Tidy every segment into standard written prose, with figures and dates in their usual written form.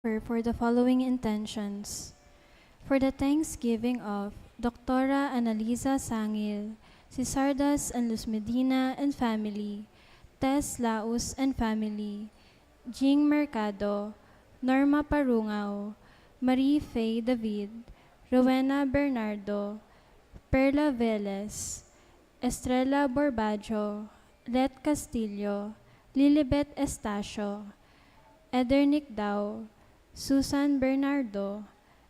offer for the following intentions. For the thanksgiving of Doctora Analisa Sangil, Cisardas and Luz Medina and family, Tess Laus and family, Jing Mercado, Norma Parungaw, Marie Faye David, Rowena Bernardo, Perla Velez, Estrella Borbajo, Let Castillo, Lilibet Estacio, Edernick Dao, Susan Bernardo,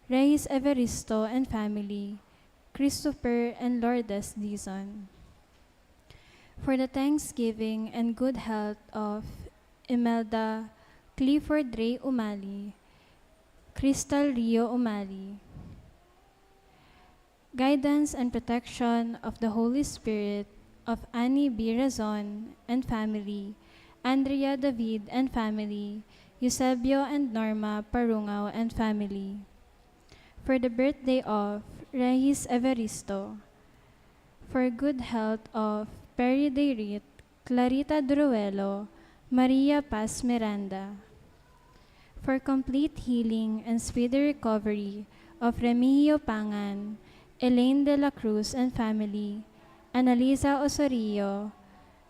Reyes Everisto and family, Christopher and Lourdes Dizon. For the thanksgiving and good health of Imelda Clifford Ray Umali, Crystal Rio Umali. Guidance and protection of the Holy Spirit of Annie B. Razon and family, Andrea David and family, Eusebio and Norma Parungaw and family. For the birthday of Reyes Everisto. For good health of Perry Deirit, Clarita Druelo, Maria Paz Miranda. For complete healing and speedy recovery of Remigio Pangan, Elaine de la Cruz and family, Annalisa Osorio,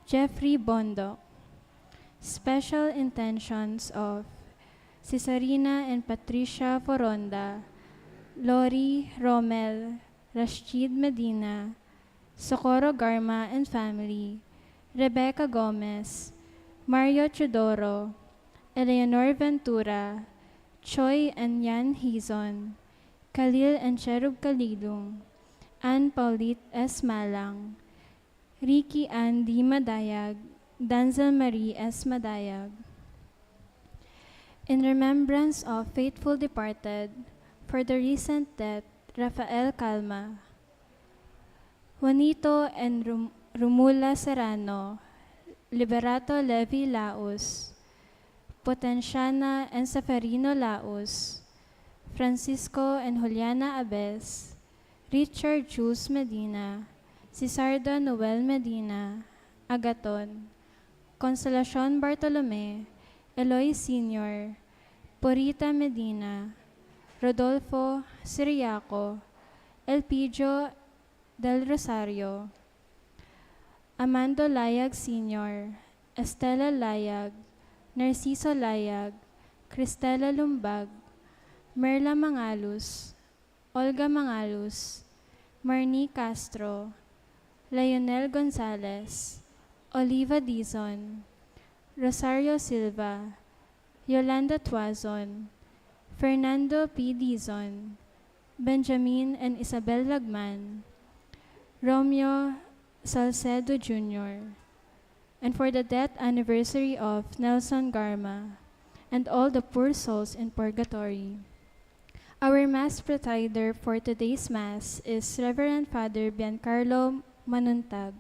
Jeffrey Bondo. Special intentions of Cesarina and Patricia Foronda, Lori Romel, Rashid Medina, Socorro Garma and family, Rebecca Gomez, Mario Chodoro, Eleanor Ventura, Choi and Yan Hizon, Khalil and Cherub Kalilung, Ann Paulite S. Malang, Ricky Ann D. Madayag, Danzel Marie S. Madayag. In remembrance of faithful departed, for the recent death, Rafael Calma, Juanito and Rumula Serrano, Liberato Levi Laos, Potenciana and Seferino Laos, Francisco and Juliana Abes, Richard Jules Medina, Cesardo Noel Medina, Agaton, Consolacion Bartolome, Eloy Sr., Porita Medina, Rodolfo Siriaco, Elpidio del Rosario, Amando Layag Sr., Estela Layag, Narciso Layag, Cristela Lumbag, Merla Mangalus, Olga Mangalus, Marnie Castro, Leonel Gonzalez, Oliva Dizon, Rosario Silva, Yolanda Tuazon, Fernando P. Dizon, Benjamin and Isabel Lagman, Romeo Salcedo Jr., and for the death anniversary of Nelson Garma, and all the poor souls in purgatory. Our Mass presider for today's Mass is Reverend Father Biancarlo Manuntag.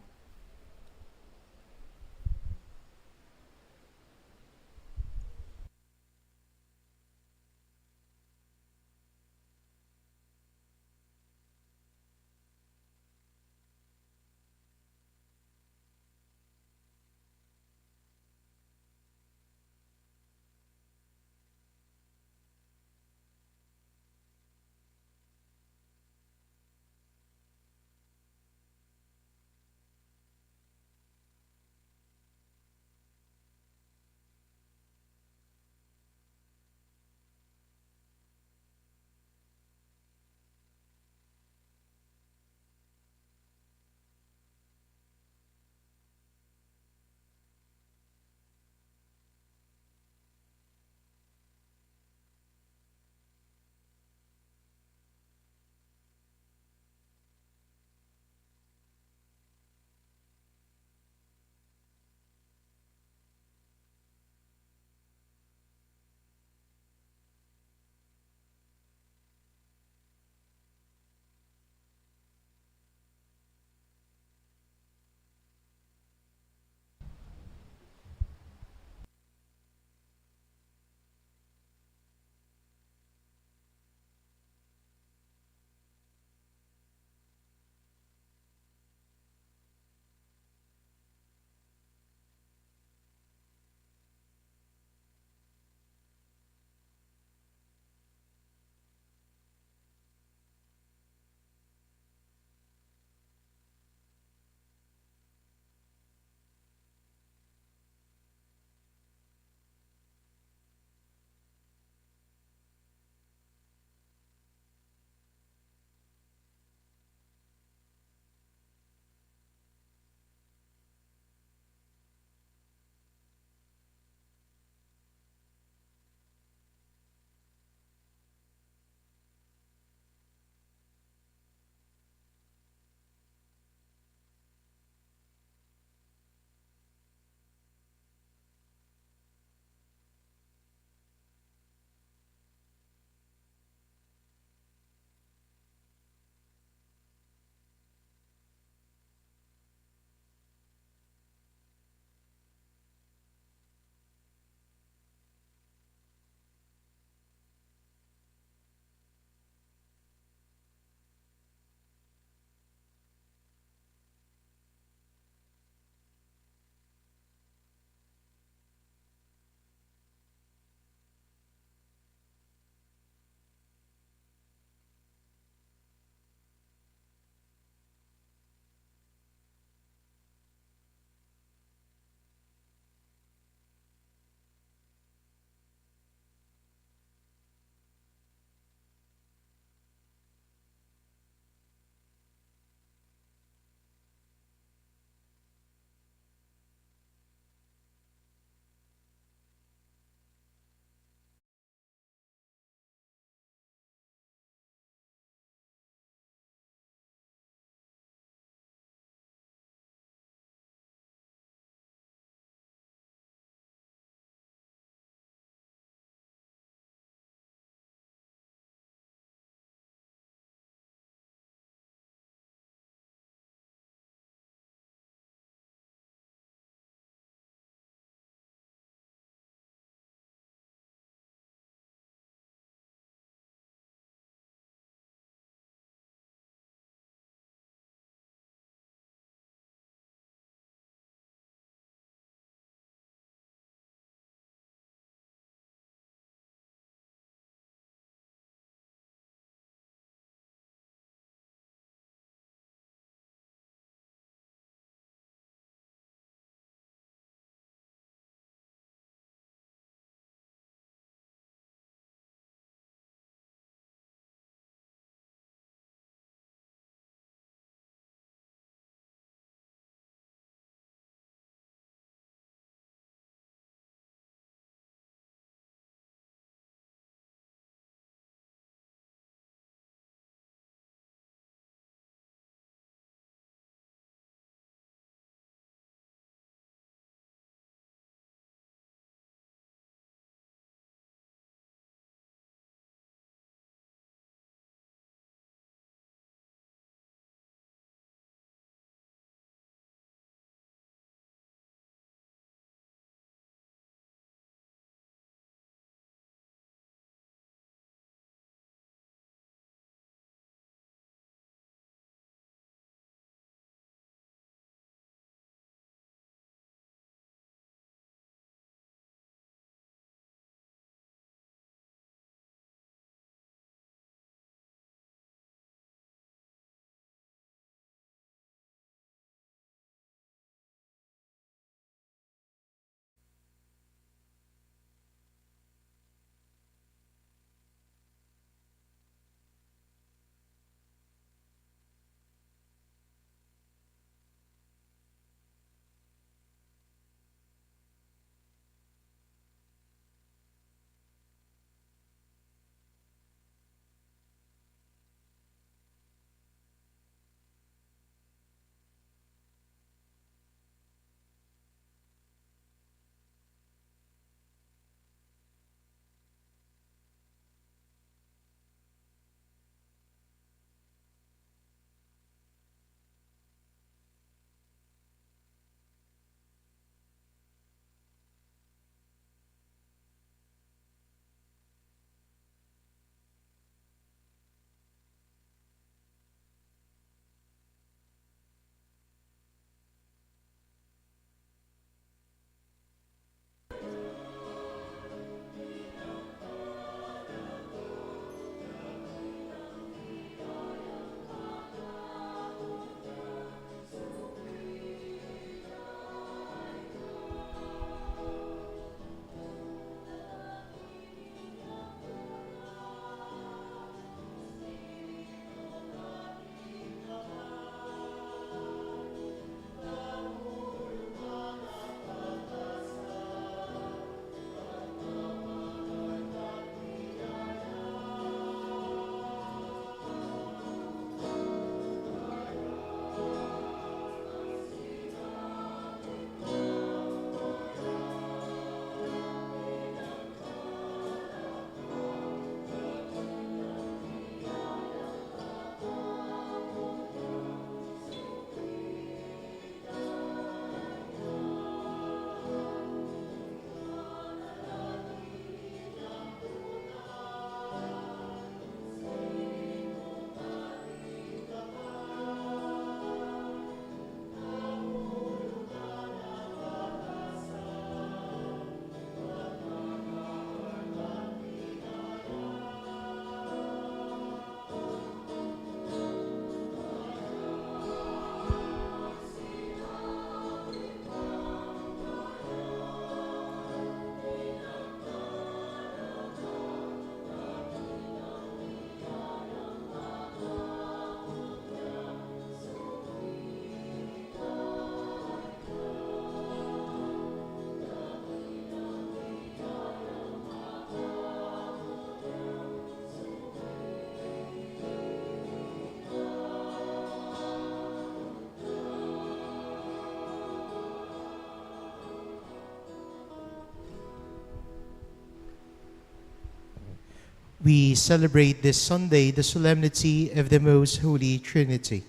We celebrate this Sunday the solemnity of the Most Holy Trinity.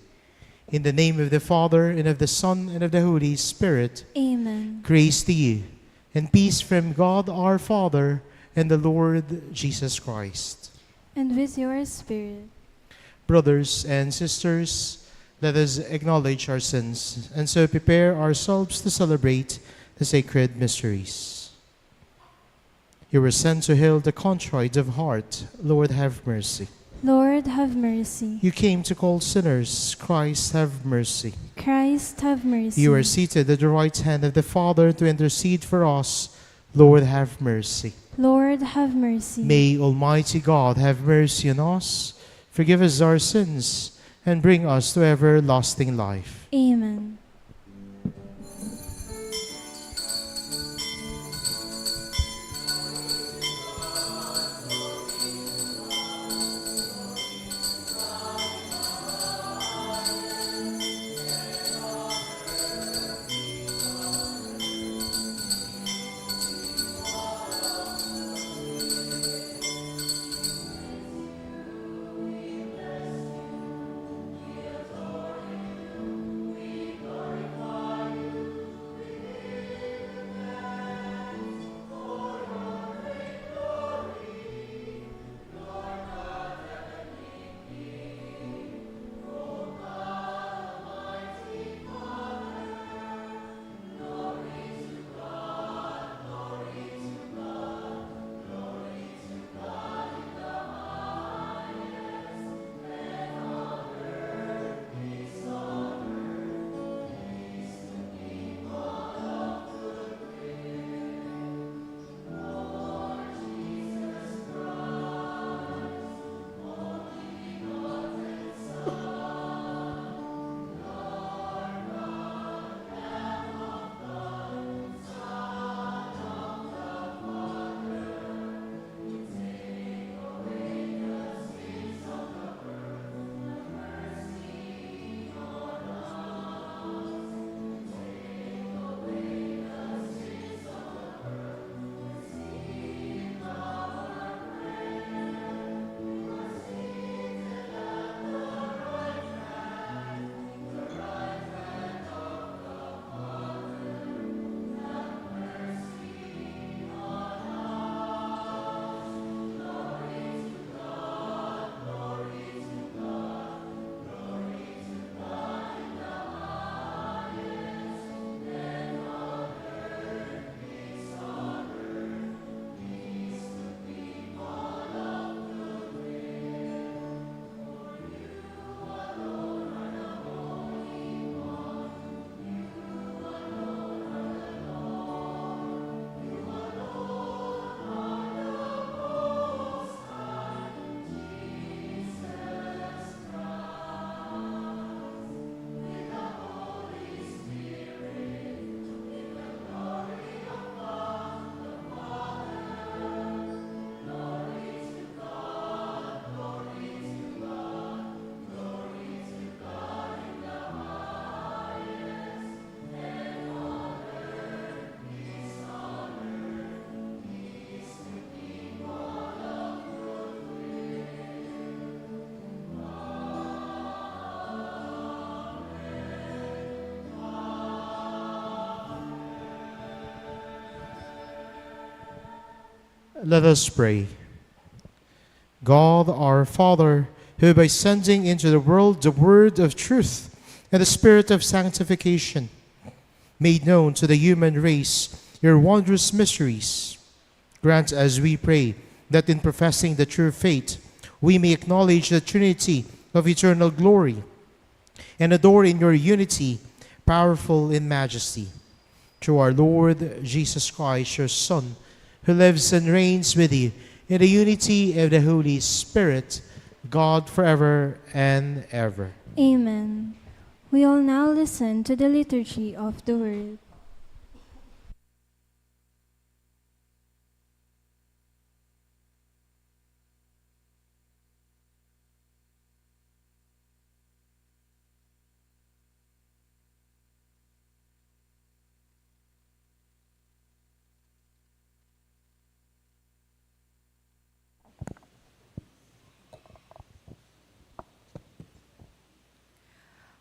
In the name of the Father, and of the Son, and of the Holy Spirit. Amen. Grace to you, and peace from God our Father and the Lord Jesus Christ. And with your spirit. Brothers and sisters, let us acknowledge our sins, and so prepare ourselves to celebrate the sacred mysteries. You were sent to heal the contrite of heart. Lord, have mercy. Lord, have mercy. You came to call sinners. Christ, have mercy. Christ, have mercy. You are seated at the right hand of the Father to intercede for us. Lord, have mercy. Lord, have mercy. May Almighty God have mercy on us, forgive us our sins, and bring us to everlasting life. Amen. Let us pray. God our Father, who by sending into the world the word of truth and the spirit of sanctification, made known to the human race your wondrous mysteries, grant, as we pray, that in professing the true faith, we may acknowledge the Trinity of eternal glory and adore in your unity, powerful in majesty, through our Lord Jesus Christ, your Son, who lives and reigns with you in the unity of the Holy Spirit, God forever and ever. Amen. We will now listen to the liturgy of the Word.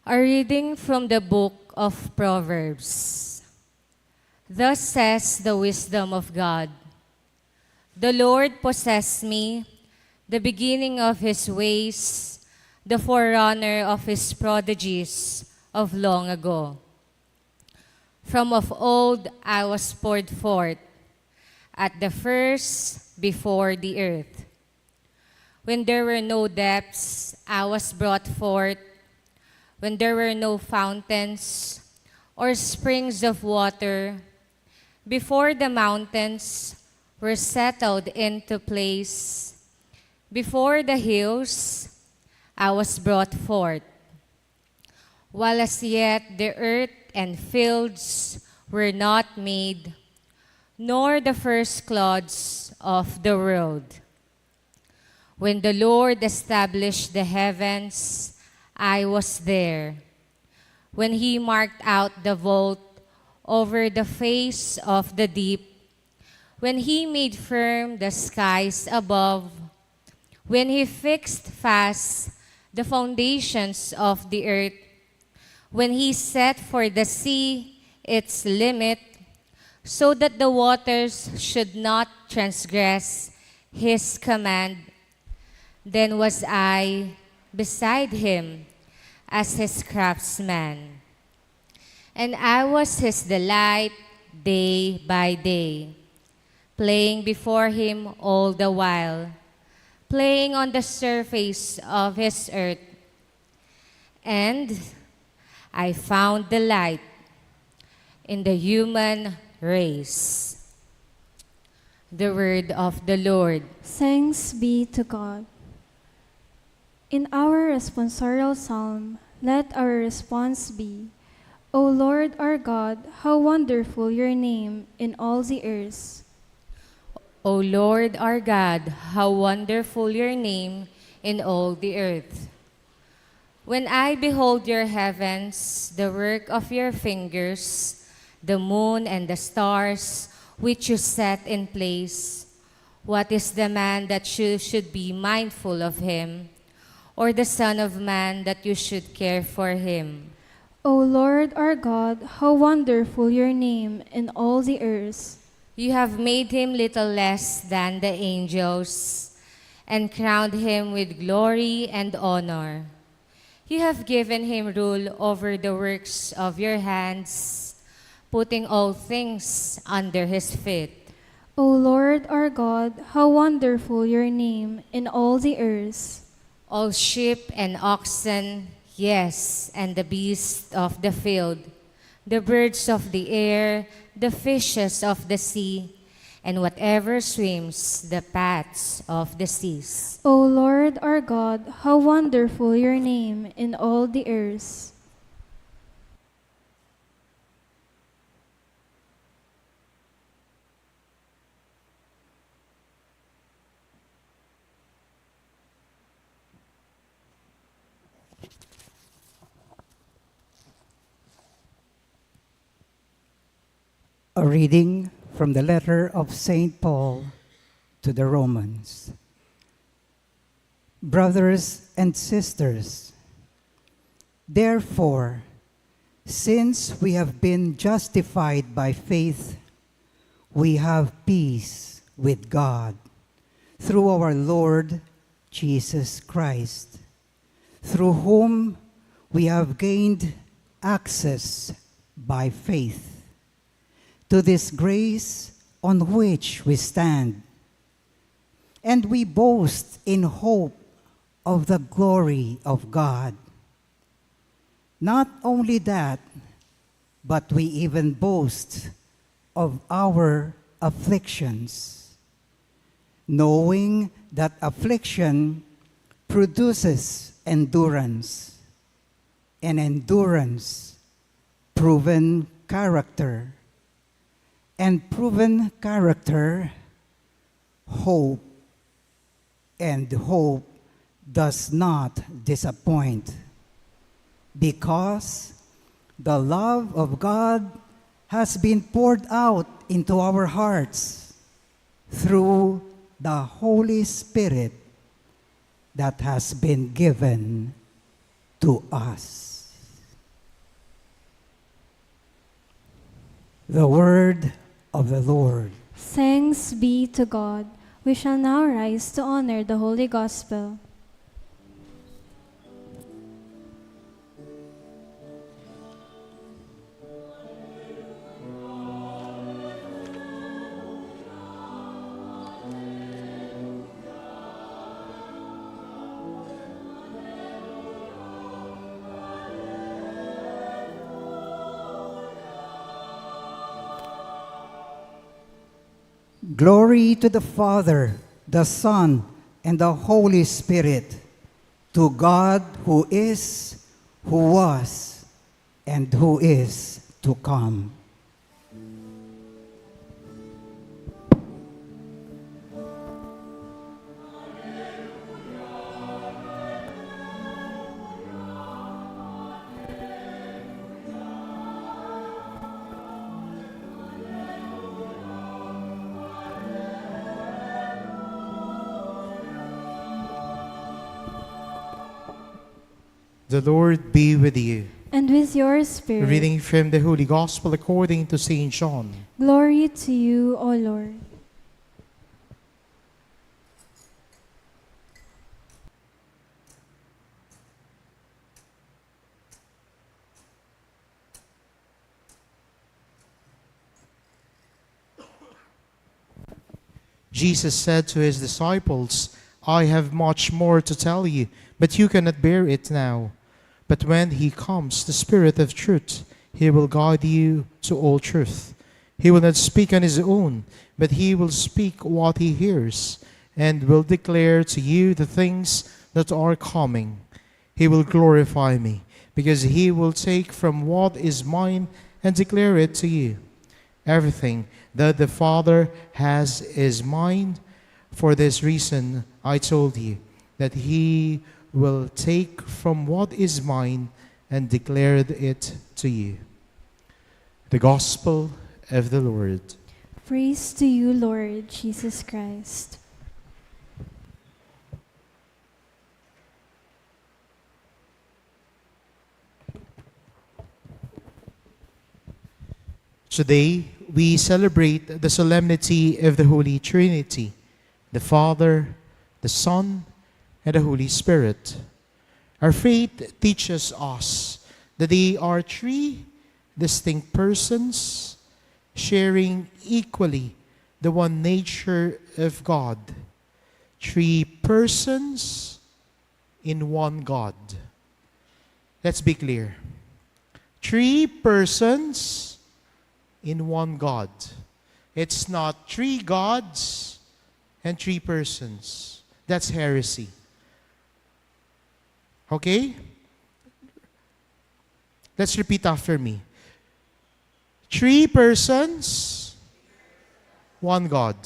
A reading from the book of Proverbs. Thus says the wisdom of God. The Lord possessed me, the beginning of his ways, the forerunner of his prodigies of long ago. From of old I was poured forth, at the first before the earth. When there were no depths, I was brought forth, when there were no fountains or springs of water, before the mountains were settled into place, before the hills I was brought forth, while as yet the earth and fields were not made, nor the first clods of the world. When the Lord established the heavens, I was there. When he marked out the vault over the face of the deep, when he made firm the skies above, when he fixed fast the foundations of the earth, when he set for the sea its limit, so that the waters should not transgress his command, then was I beside him as his craftsman, and I was his delight day by day, playing before him all the while, playing on the surface of his earth. And I found delight in the human race. The word of the Lord. Thanks be to God. In our responsorial psalm, let our response be, O Lord our God, how wonderful your name in all the earth. O Lord our God, how wonderful your name in all the earth. When I behold your heavens, the work of your fingers, the moon and the stars which you set in place, what is the man that you should be mindful of him, or the Son of Man that you should care for him? O Lord our God, how wonderful your name in all the earth. You have made him little less than the angels, and crowned him with glory and honor. You have given him rule over the works of your hands, putting all things under his feet. O Lord our God, how wonderful your name in all the earth. All sheep and oxen, yes, and the beasts of the field, the birds of the air, the fishes of the sea, and whatever swims the paths of the seas. O Lord our God, how wonderful your name in all the earth. A reading from the letter of St. Paul to the Romans. Brothers and sisters, therefore, since we have been justified by faith, we have peace with God through our Lord Jesus Christ, through whom we have gained access by faith to this grace on which we stand, and we boast in hope of the glory of God. Not only that, but we even boast of our afflictions, knowing that affliction produces endurance, and endurance, proven character, and proven character, hope, and hope does not disappoint, because the love of God has been poured out into our hearts through the Holy Spirit that has been given to us. The word of the Lord. Thanks be to God. We shall now rise to honor the Holy Gospel. Glory to the Father, the Son, and the Holy Spirit, to God who is, who was, and who is to come. The Lord be with you. And with your spirit. Reading from the Holy Gospel according to St. John. Glory to you, O Lord. Jesus said to his disciples, I have much more to tell you, but you cannot bear it now. But when he comes, the Spirit of truth, he will guide you to all truth. He will not speak on his own, but he will speak what he hears, and will declare to you the things that are coming. He will glorify me, because he will take from what is mine and declare it to you. Everything that the Father has is mine. For this reason I told you that he will take from what is mine and declare it to you. The Gospel of the Lord. Praise to you, Lord Jesus Christ. Today, we celebrate the solemnity of the Holy Trinity, the Father, the Son, and the Holy Spirit. Our faith teaches us that they are three distinct persons sharing equally the one nature of God. Three persons in one God. Let's be clear. Three persons in one God. It's not three gods and three persons. That's heresy. Okay? Let's repeat after me. Three persons, one God.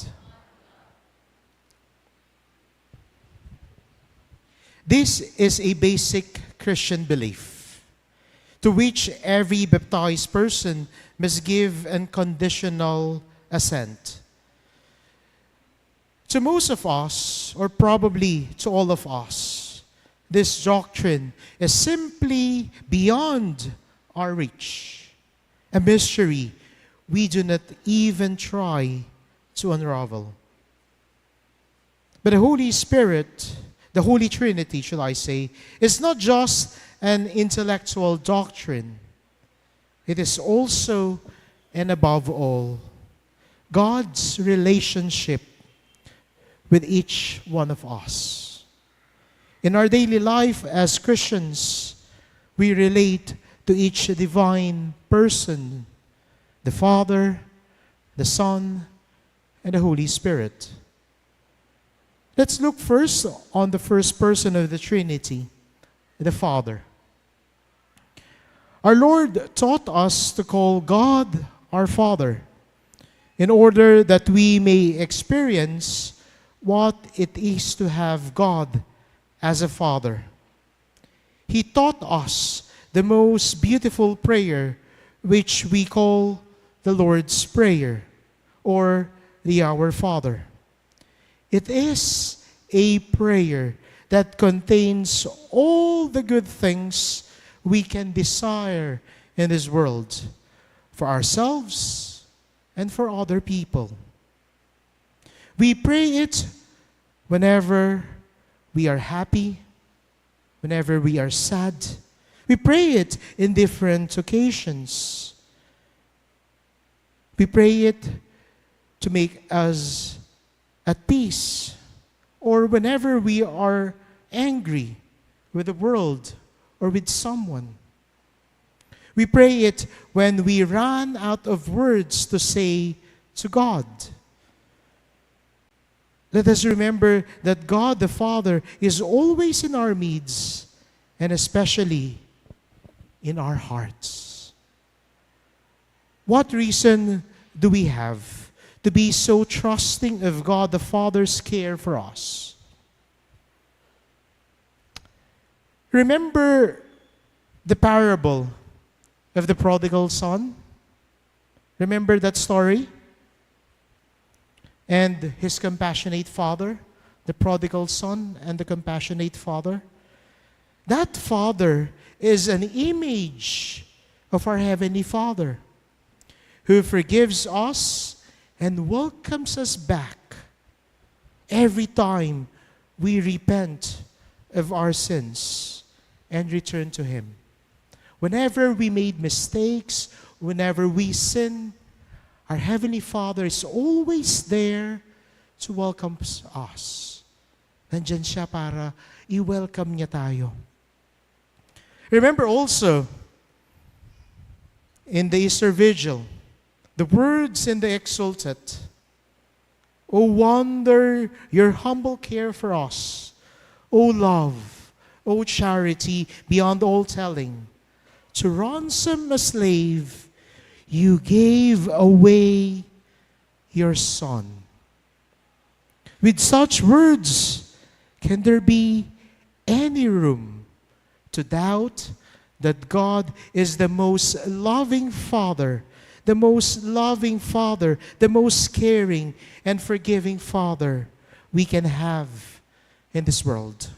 This is a basic Christian belief to which every baptized person must give unconditional assent. To most of us, or probably to all of us, this doctrine is simply beyond our reach, a mystery we do not even try to unravel. But the Holy Spirit, the Holy Trinity, should I say, is not just an intellectual doctrine. It is also, and above all, God's relationship with each one of us. In our daily life as Christians, we relate to each divine person, the Father, the Son, and the Holy Spirit. Let's look first on the first person of the Trinity, the Father. Our Lord taught us to call God our Father in order that we may experience what it is to have God as a Father. He taught us the most beautiful prayer, which we call the Lord's Prayer, or the Our Father. It is a prayer that contains all the good things we can desire in this world, for ourselves and for other people. We pray it whenever we are happy, whenever we are sad. We pray it in different occasions. We pray it to make us at peace, or whenever we are angry with the world or with someone. We pray it when we run out of words to say to God. Let us remember that God the Father is always in our midst, and especially in our hearts. What reason do we have to be so trusting of God the Father's care for us? Remember the parable of the prodigal son? Remember that story? And his compassionate father, the prodigal son and the compassionate father. That father is an image of our Heavenly Father, who forgives us and welcomes us back every time we repent of our sins and return to Him. Whenever we made mistakes, whenever we sin, our Heavenly Father is always there to welcome us. Nandyan siya para i-welcome niya tayo. Remember also, in the Easter Vigil, the words in the Exsultet, O wonder your humble care for us, O love, O charity beyond all telling. To ransom a slave, you gave away your Son. With such words, can there be any room to doubt that God is the most loving Father, the most loving Father, the most caring and forgiving Father we can have in this world?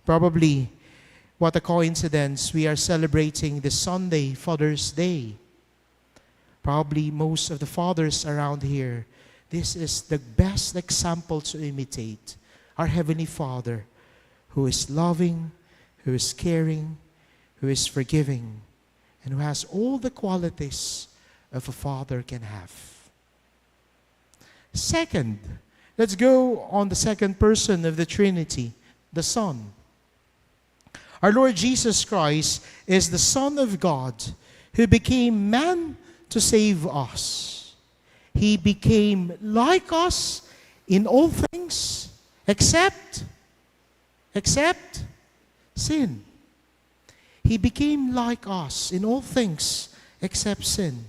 Probably, what a coincidence, we are celebrating this Sunday, Father's Day. Probably most of the fathers around here, this is the best example to imitate. Our Heavenly Father, who is loving, who is caring, who is forgiving, and who has all the qualities of a father can have. Second, let's go on the second person of the Trinity, the Son. Our Lord Jesus Christ is the Son of God who became man to save us. He became like us in all things except sin. He became like us in all things except sin.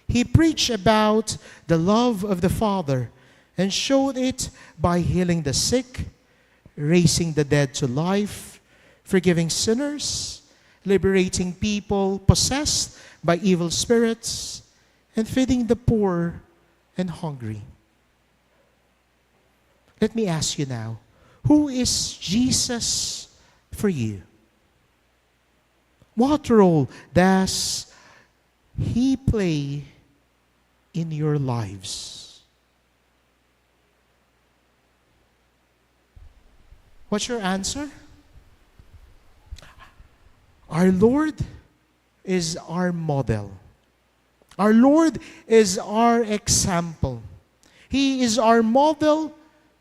He preached about the love of the Father and showed it by healing the sick, raising the dead to life, forgiving sinners, liberating people possessed by evil spirits, and feeding the poor and hungry. Let me ask you now, who is Jesus for you? What role does He play in your lives? What's your answer? Our Lord is our model. Our Lord is our example. He is our model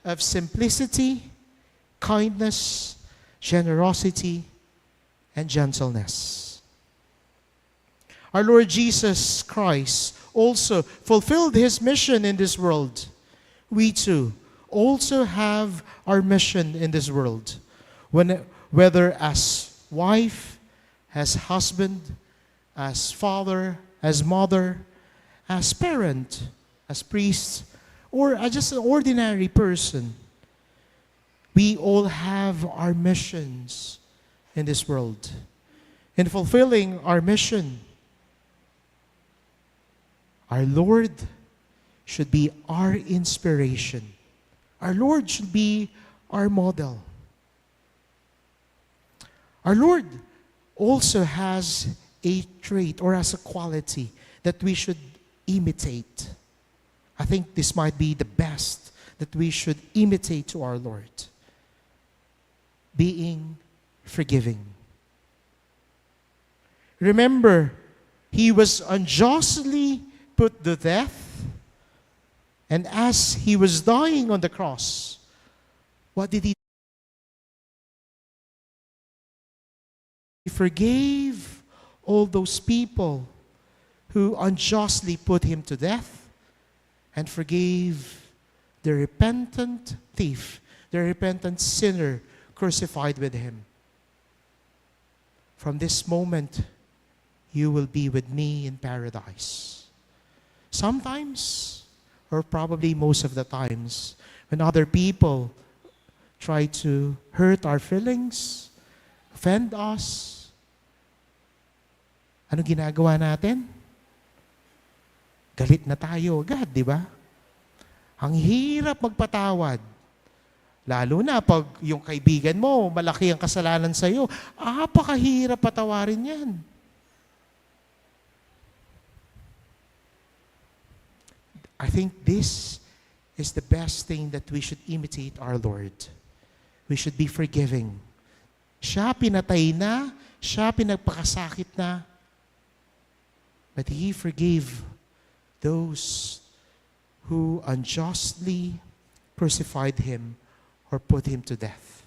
of simplicity, kindness, generosity, and gentleness. Our Lord Jesus Christ also fulfilled His mission in this world. We too also have our mission in this world, whether as wife, as husband, as father, as mother, as parent, as priest, or as just an ordinary person. We all have our missions in this world. In fulfilling our mission, our Lord should be our inspiration. Our Lord should be our model. Our Lord also has a trait or has a quality that we should imitate. I think this might be the best that we should imitate to our Lord. Being forgiving. Remember, he was unjustly put to death, and as he was dying on the cross, what did he do? He forgave all those people who unjustly put him to death, and forgave the repentant thief, the repentant sinner crucified with him. From this moment, you will be with me in paradise. Sometimes, or probably most of the times, when other people try to hurt our feelings, offend us, ano ginagawa natin? Galit na tayo agad, di ba? Ang hirap magpatawad. Lalo na pag yung kaibigan mo, malaki ang kasalanan sa iyo, apakahirap patawarin yan. I think this is the best thing that we should imitate our Lord. We should be forgiving. Siya pinatay na, siya pinagpakasakit na, but He forgave those who unjustly crucified Him or put Him to death.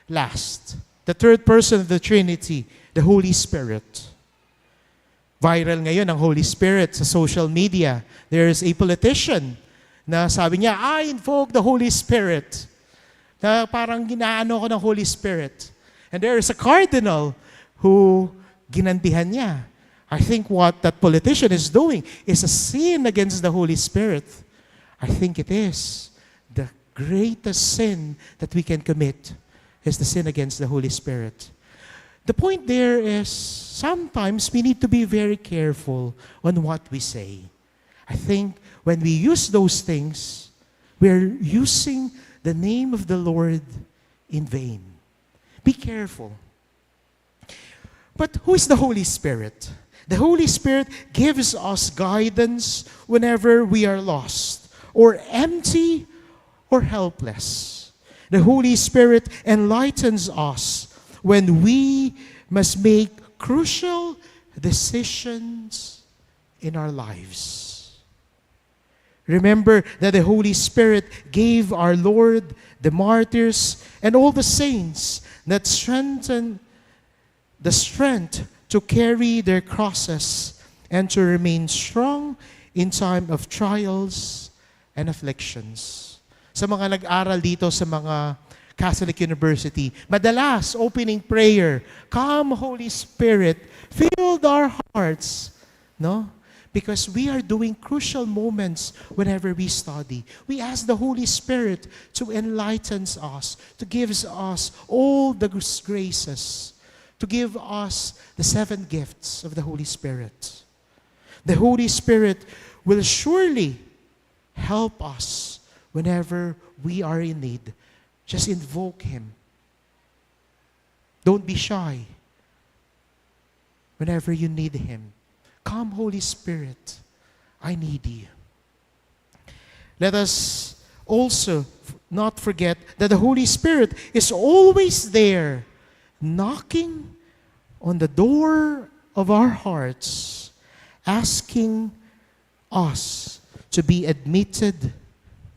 Last, the third person of the Trinity, the Holy Spirit. Viral ngayon ang Holy Spirit sa social media. There is a politician na sabi niya, I invoke the Holy Spirit. Na parang ginaano ko ng Holy Spirit. And there is a cardinal who ginantihan niya. I think what that politician is doing is a sin against the Holy Spirit. I think it is. The greatest sin that we can commit is the sin against the Holy Spirit. The point there is sometimes we need to be very careful on what we say. I think when we use those things, we're using the name of the Lord in vain. Be careful. But who is the Holy Spirit? The Holy Spirit gives us guidance whenever we are lost, or empty, or helpless. The Holy Spirit enlightens us when we must make crucial decisions in our lives. Remember that the Holy Spirit gave our Lord, the martyrs, and all the saints that strengthen the strength to carry their crosses and to remain strong in time of trials and afflictions. Sa mga nag-aral dito sa mga Catholic University, madalas opening prayer, come Holy Spirit, fill our hearts, no? Because we are doing crucial moments whenever we study. We ask the Holy Spirit to enlighten us, to give us all the graces, to give us the 7 gifts of the Holy Spirit. The Holy Spirit will surely help us whenever we are in need. Just invoke Him. Don't be shy whenever you need Him. Come, Holy Spirit, I need you. Let us also not forget that the Holy Spirit is always there, knocking on the door of our hearts, asking us to be admitted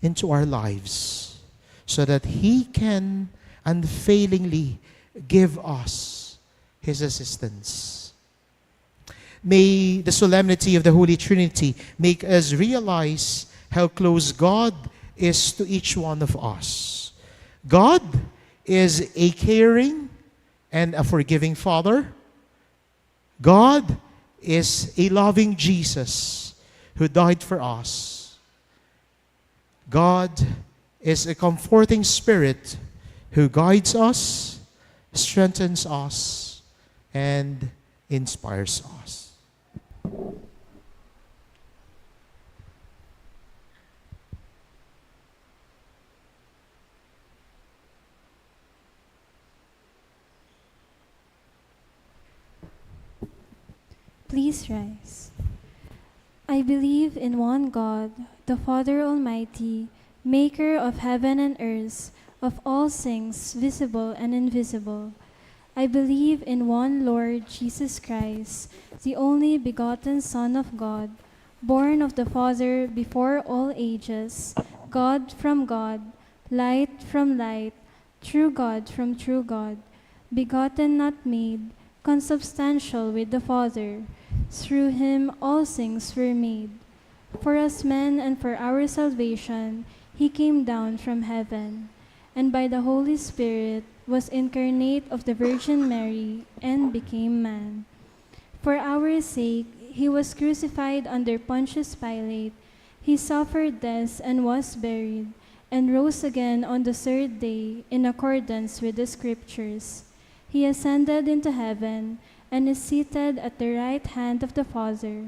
into our lives so that He can unfailingly give us His assistance. May the solemnity of the Holy Trinity make us realize how close God is to each one of us. God is a caring and a forgiving Father. God is a loving Jesus who died for us. God is a comforting Spirit who guides us, strengthens us, and inspires us. Please rise. I I believe in one God, the Father Almighty, maker of heaven and earth, of all things visible and invisible. I believe in one Lord Jesus Christ, the only begotten Son of God, born of the Father before all ages, God from God, light from light, true God from true God, begotten not made, consubstantial with the Father. Through him all things were made. For us men and for our salvation, he came down from heaven, and by the Holy Spirit was incarnate of the Virgin Mary and became man. For our sake, he was crucified under Pontius Pilate. He suffered death and was buried, and rose again on the third day in accordance with the Scriptures. He ascended into heaven and is seated at the right hand of the Father.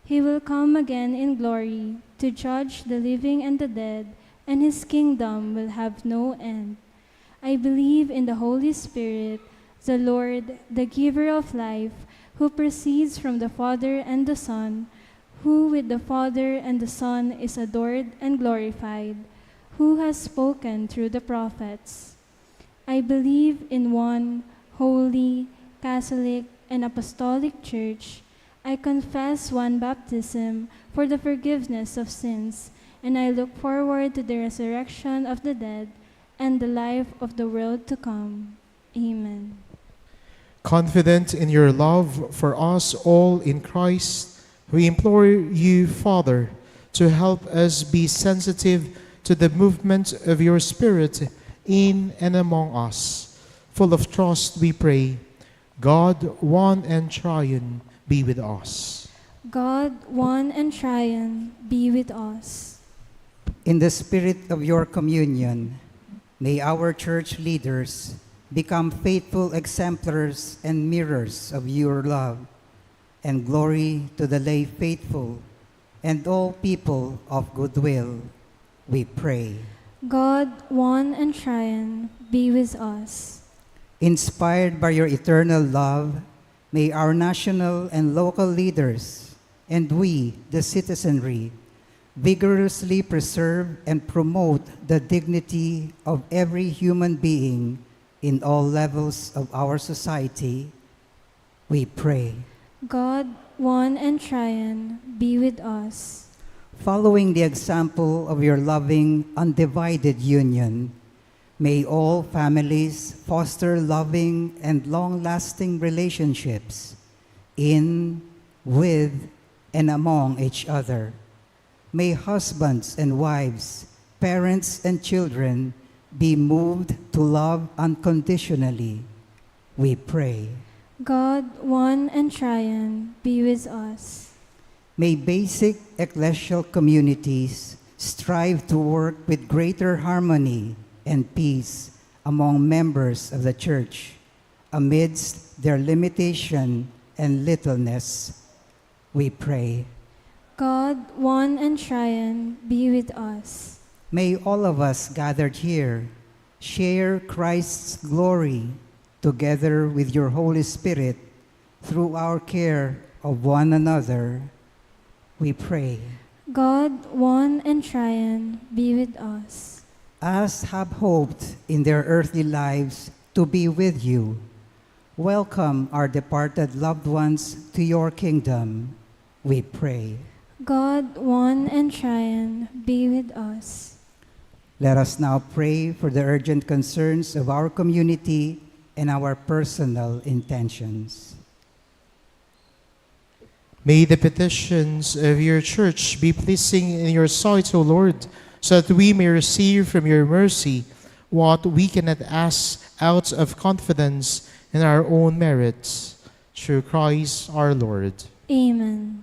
He will come again in glory to judge the living and the dead, and his kingdom will have no end. I believe in the Holy Spirit, the Lord, the giver of life, who proceeds from the Father and the Son, who with the Father and the Son is adored and glorified, who has spoken through the prophets. I believe in one holy, Catholic, and Apostolic Church. I confess one baptism for the forgiveness of sins, and I look forward to the resurrection of the dead and the life of the world to come. Amen. Confident in your love for us all in Christ, we implore you, Father, to help us be sensitive to the movement of your Spirit in and among us. Full of trust, we pray, God, one and triune, be with us. God, one and triune, be with us. In the spirit of your communion, may our church leaders become faithful exemplars and mirrors of your love, and glory to the lay faithful and all people of goodwill, we pray. God, one and triune, be with us. Inspired by your eternal love, may our national and local leaders and we, the citizenry, vigorously preserve and promote the dignity of every human being in all levels of our society, we pray. God, one and triune, be with us. Following the example of your loving, undivided union, may all families foster loving and long-lasting relationships in, with, and among each other. May husbands and wives, parents and children be moved to love unconditionally, we pray. God, one and triune, be with us. May basic ecclesial communities strive to work with greater harmony and peace among members of the Church amidst their limitation and littleness, we pray. God, one and triune, be with us. May all of us gathered here share Christ's glory together with your Holy Spirit through our care of one another, we pray. God, one and triune, be with us. As have hoped in their earthly lives to be with you, welcome our departed loved ones to your kingdom, we pray. God, one and triune, be with us. Let us now pray for the urgent concerns of our community and our personal intentions. May the petitions of your church be pleasing in your sight, O Lord, so that we may receive from your mercy what we cannot ask out of confidence in our own merits. Through Christ our Lord. Amen.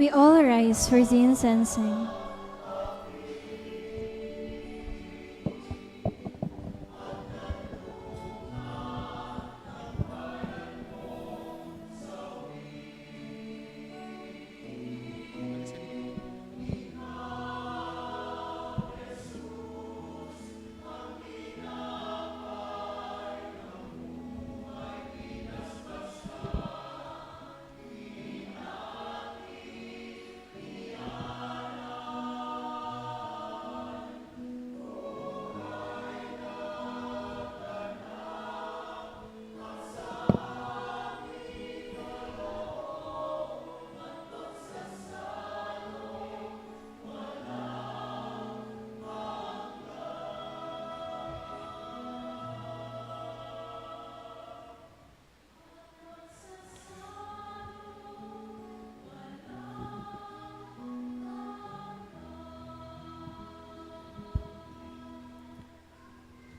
We all rise for the incensing.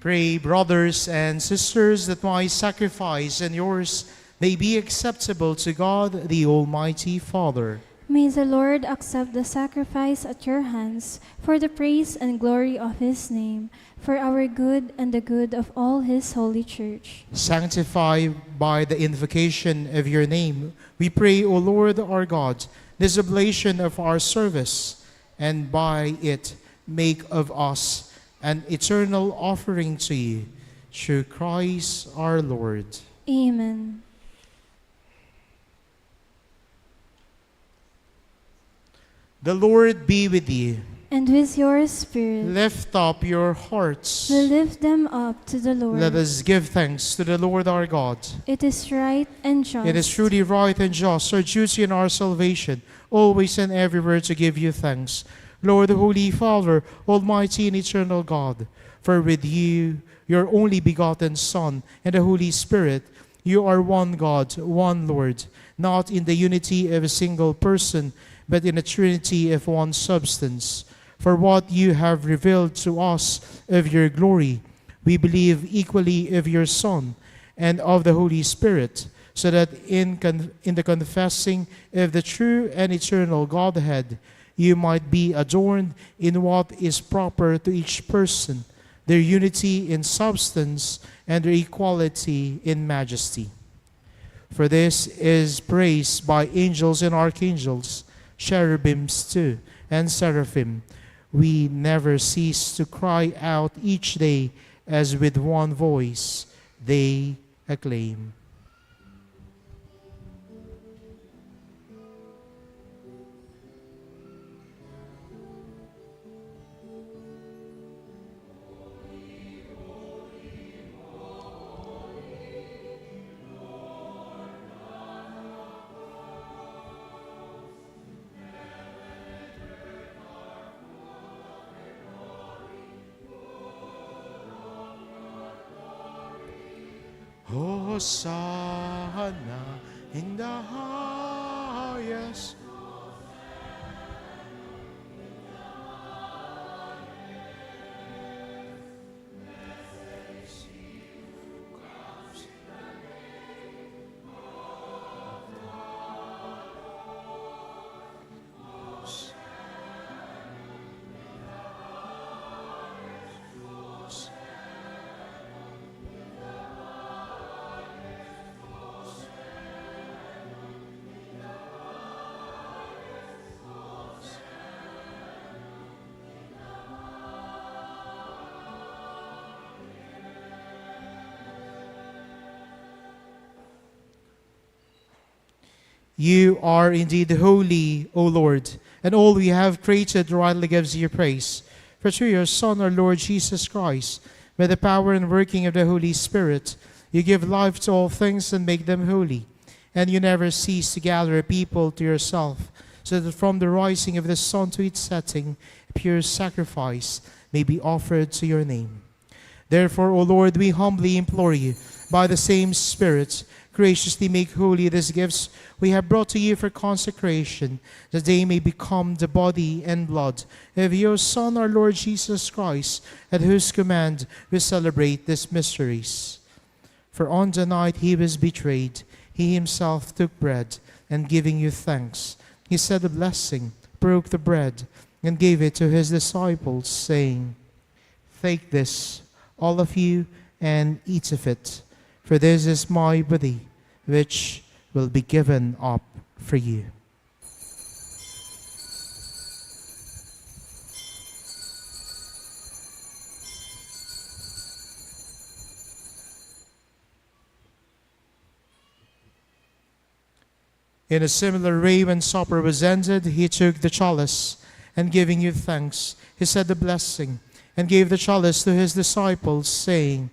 Pray, brothers and sisters, that my sacrifice and yours may be acceptable to God, the Almighty Father. May the Lord accept the sacrifice at your hands for the praise and glory of his name, for our good and the good of all his holy church. Sanctified by the invocation of your name, we pray, O Lord our God, this oblation of our service, and by it make of us an eternal offering to you, through Christ our Lord. Amen. The Lord be with you. And with your spirit, Lift up your hearts. we lift them up to the Lord. Let us give thanks to the Lord our God. It is right and just. It is truly right and just, our duty and our salvation, always and everywhere to give you thanks. Lord, Holy Father, Almighty and eternal God, for with you, your only begotten Son, and the Holy Spirit, you are one God, one Lord, not in the unity of a single person, but in a trinity of one substance. For what you have revealed to us of your glory, we believe equally of your Son and of the Holy Spirit, so that in the confessing of the true and eternal Godhead, you might be adorned in what is proper to each person, their unity in substance and their equality in majesty. For this is praised by angels and archangels, cherubims too, and seraphim. We never cease to cry out each day as with one voice they acclaim. Hosanna in the highest. You are indeed holy, O Lord, and all we have created rightly gives you praise. For through your Son, our Lord Jesus Christ, by the power and working of the Holy Spirit, you give life to all things and make them holy. And you never cease to gather a people to yourself, so that from the rising of the sun to its setting, a pure sacrifice may be offered to your name. Therefore, O Lord, we humbly implore you, by the same Spirit, graciously make holy these gifts we have brought to you for consecration, that they may become the body and blood of your Son, our Lord Jesus Christ, at whose command we celebrate these mysteries. For on the night he was betrayed, he himself took bread, and giving you thanks, he said a blessing, broke the bread, and gave it to his disciples, saying, "Take this, all of you, and eat of it, for this is my body, which will be given up for you." In a similar way, when supper was ended, he took the chalice, and giving you thanks, he said the blessing, and gave the chalice to his disciples, saying,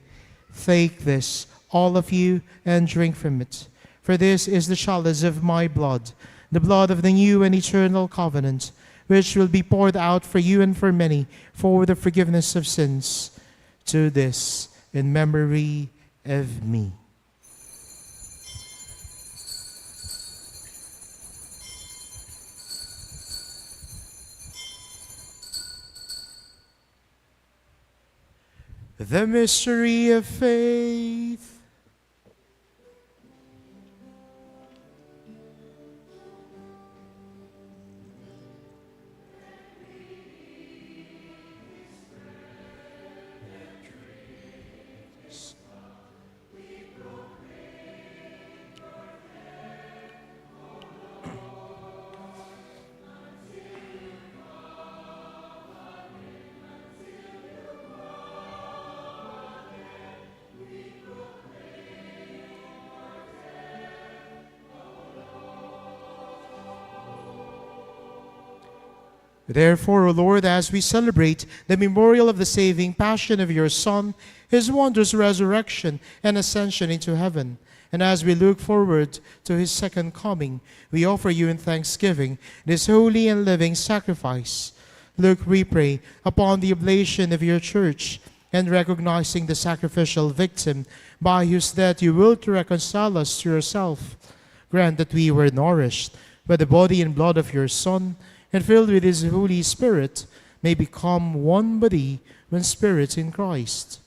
"Take this, all of you, and drink from it. For this is the chalice of my blood, the blood of the new and eternal covenant, which will be poured out for you and for many for the forgiveness of sins. Do this in memory of me." The mystery of faith. Therefore, O Lord, as we celebrate the memorial of the saving passion of your Son, his wondrous resurrection and ascension into heaven, and as we look forward to his second coming, we offer you in thanksgiving this holy and living sacrifice. Look, we pray, upon the oblation of your church, and recognizing the sacrificial victim by whose death you will to reconcile us to yourself. Grant that we were nourished by the body and blood of your Son, and filled with his Holy Spirit, may become one body, one spirit in Christ.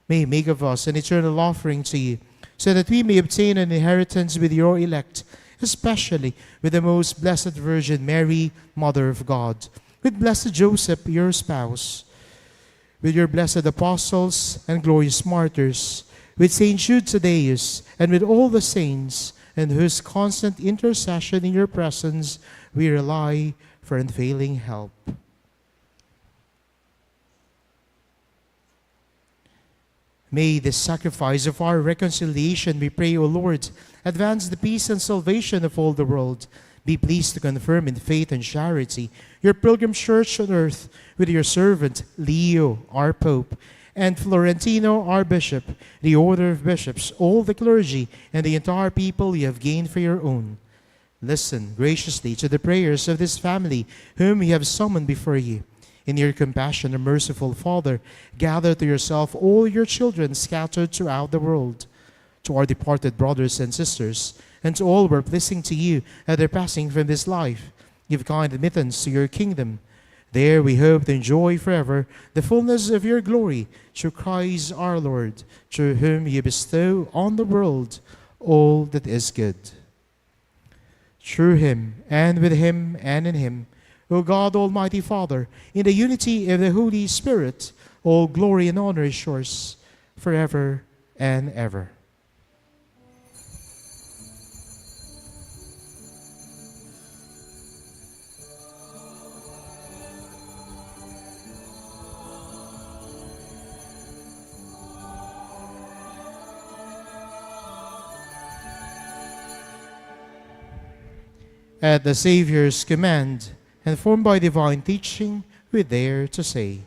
May he make of us an eternal offering to you, so that we may obtain an inheritance with your elect, especially with the most blessed Virgin Mary, Mother of God, with blessed Joseph, your spouse, with your blessed apostles and glorious martyrs, with Saint Jude Thaddeus, and with all the saints, in whose constant intercession in your presence we rely for unfailing help. May the sacrifice of our reconciliation, we pray, O Lord, advance the peace and salvation of all the world. Be pleased to confirm in faith and charity your pilgrim church on earth with your servant Leo, our Pope, and Florentino, our Bishop, the order of bishops, all the clergy, and the entire people you have gained for your own. Listen graciously to the prayers of this family, whom we have summoned before you. In your compassion, O merciful Father, gather to yourself all your children scattered throughout the world. To our departed brothers and sisters, and to all who are pleasing to you at their passing from this life, give kind admittance to your kingdom. There we hope to enjoy forever the fullness of your glory, through Christ our Lord, through whom you bestow on the world all that is good. Through him, and with him, and in him, O God, Almighty Father, in the unity of the Holy Spirit, all glory and honor is yours, forever and ever. At the Savior's command, and formed by divine teaching, we dare to say,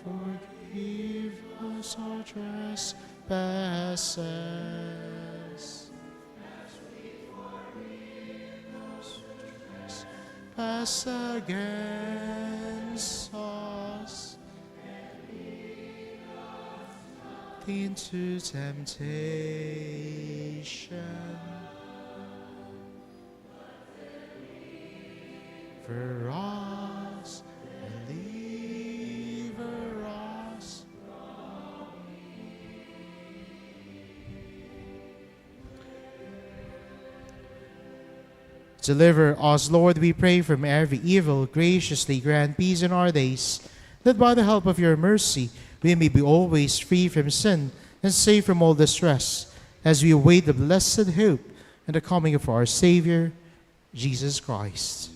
Forgive us our trespasses. Pass against us into temptation. For us, deliver us. Deliver us, Lord, we pray, from every evil. Graciously grant peace in our days, that by the help of your mercy we may be always free from sin and safe from all distress, as we await the blessed hope and the coming of our Savior, Jesus Christ.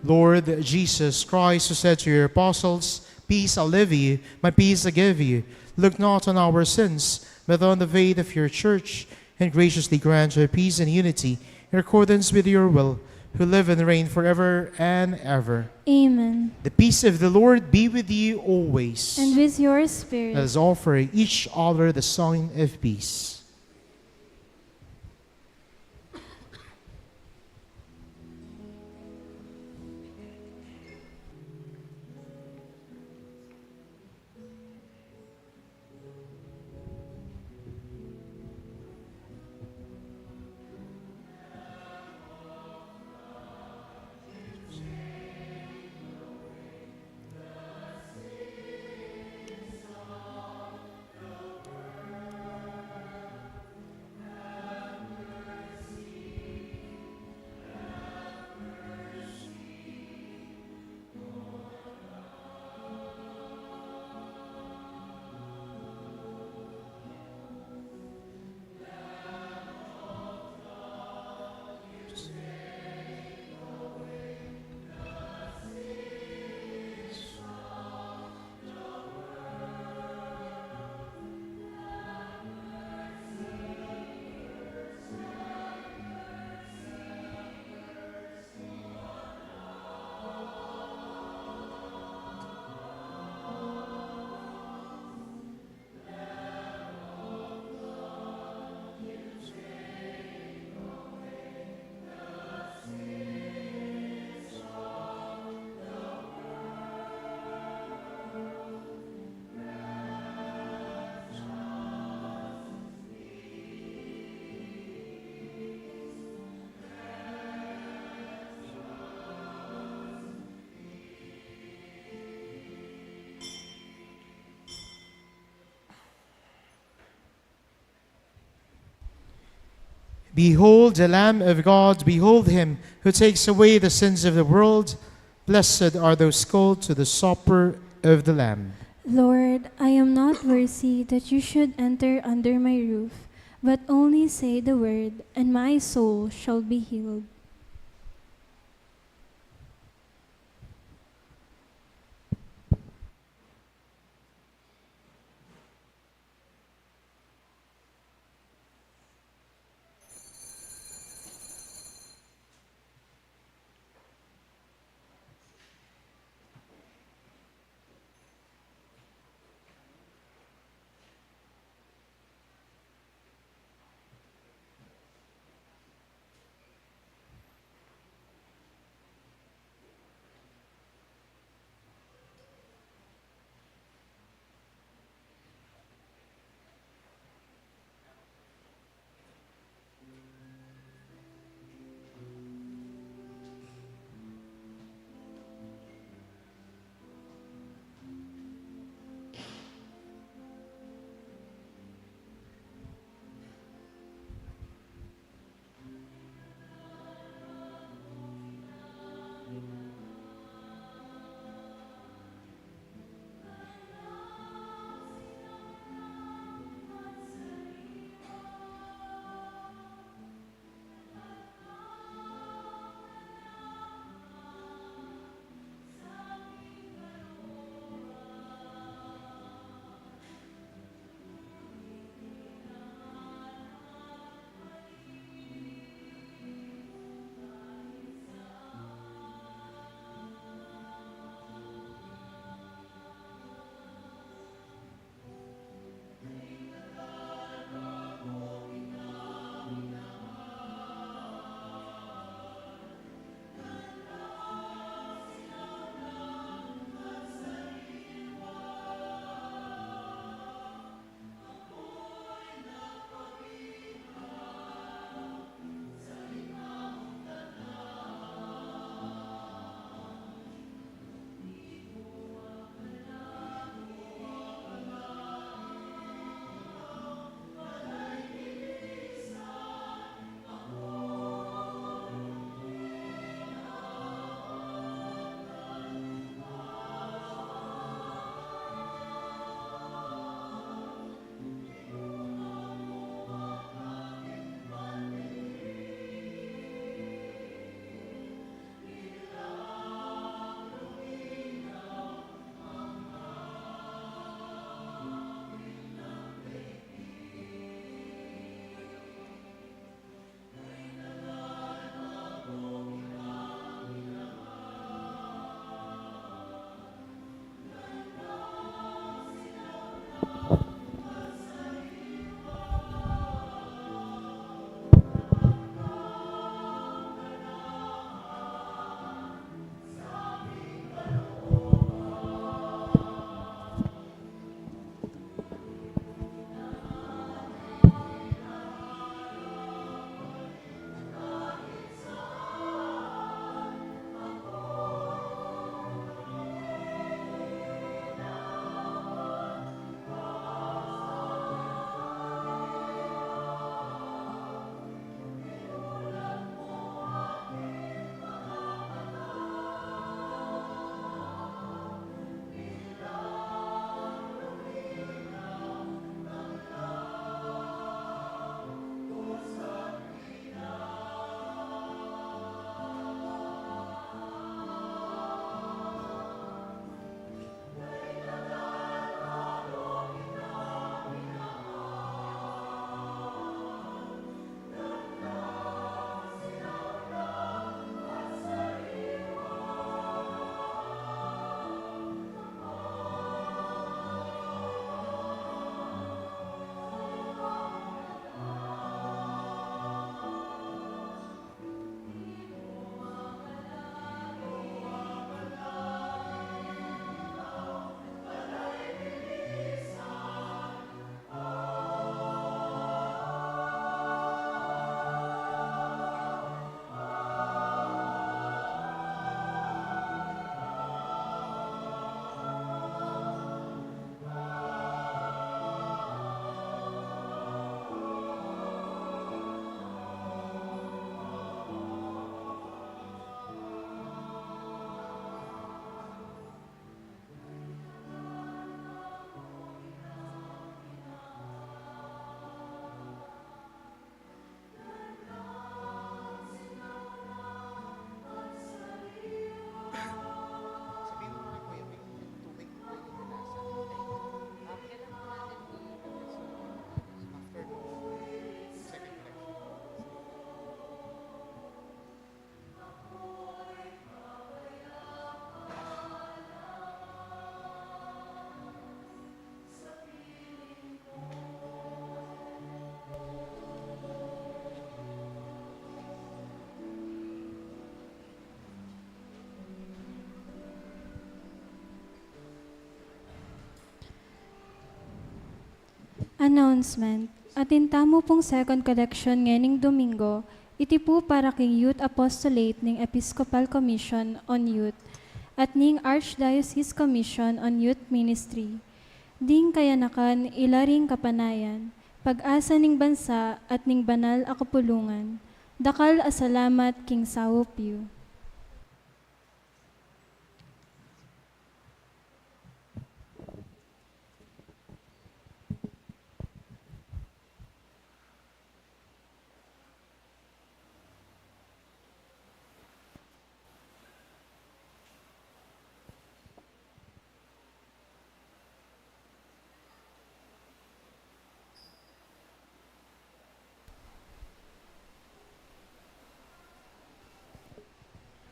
Lord Jesus Christ, who said to your apostles, "Peace I leave you, my peace I give you," look not on our sins, but on the faith of your church, and graciously grant her peace and unity in accordance with your will, who live and reign forever and ever. Amen. The peace of the Lord be with you always. And with your spirit. Let us offer each other the sign of peace. Behold the Lamb of God, behold him who takes away the sins of the world. Blessed are those called to the supper of the Lamb. Lord, I am not worthy that you should enter under my roof, but only say the word, and my soul shall be healed. Announcement. Atintamo pong second collection nganing Domingo, iti po para king Youth Apostolate ning Episcopal Commission on Youth at ning Archdiocese Commission on Youth Ministry. Ding kayanakan ilaring kapanayan, pag-asa ning bansa at ning banal a kapulungan. Dakal a salamat king Sao Pio.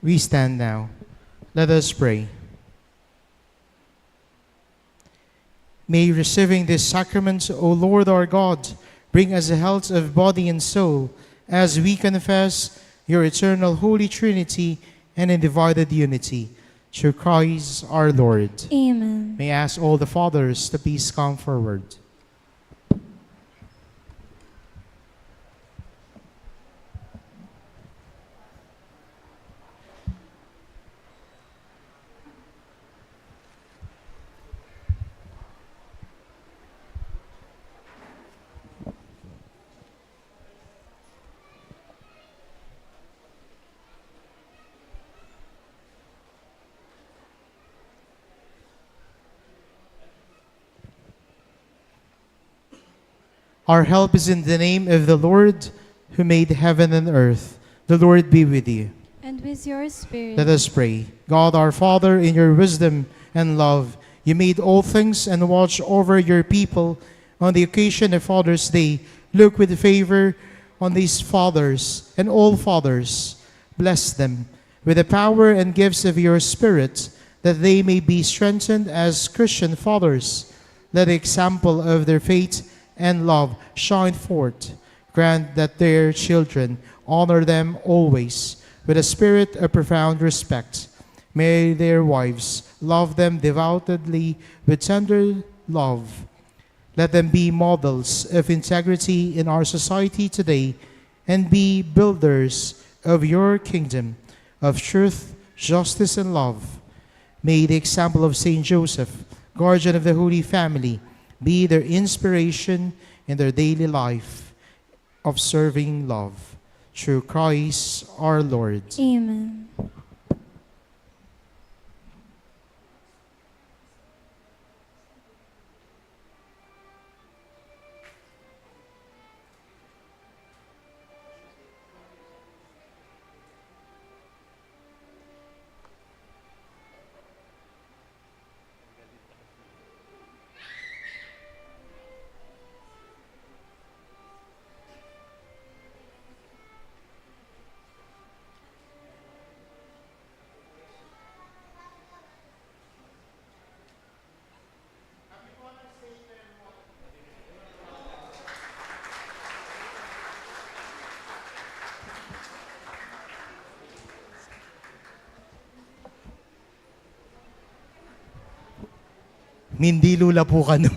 We stand now. Let us pray. May receiving this sacrament, O Lord our God, bring us a health of body and soul, as we confess your eternal Holy Trinity and in divided unity. Through Christ our Lord. Amen. May I ask all the fathers to please come forward. Our help is in the name of the Lord, who made heaven and earth. The Lord be with you. And with your spirit. Let us pray. God our Father, in your wisdom and love, you made all things and watch over your people. On the occasion of Father's Day, look with favor on these fathers and all fathers. Bless them with the power and gifts of your Spirit, that they may be strengthened as Christian fathers. Let the example of their faith and love shine forth. Grant that their children honor them always with a spirit of profound respect. May their wives love them devoutly with tender love. Let them be models of integrity in our society today and be builders of your kingdom of truth, justice, and love. May the example of Saint Joseph, guardian of the Holy Family, be their inspiration in their daily life of serving love. Through Christ our Lord. Amen. Hindi lula po ka no.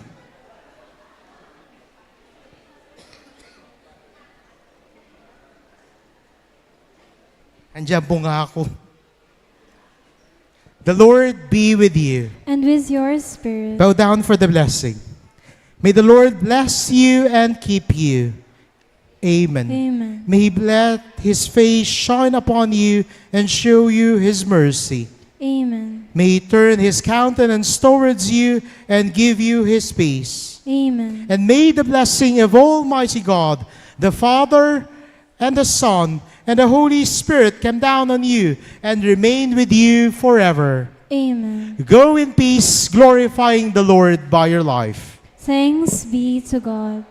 Andiyan po nga ako. The Lord be with you. And with your spirit. Bow down for the blessing. May the Lord bless you and keep you. Amen. Amen. May He let His face shine upon you and show you His mercy. Amen. May He turn His countenance towards you and give you His peace. Amen. And may the blessing of Almighty God, the Father, and the Son, and the Holy Spirit come down on you and remain with you forever. Amen. Go in peace, glorifying the Lord by your life. Thanks be to God.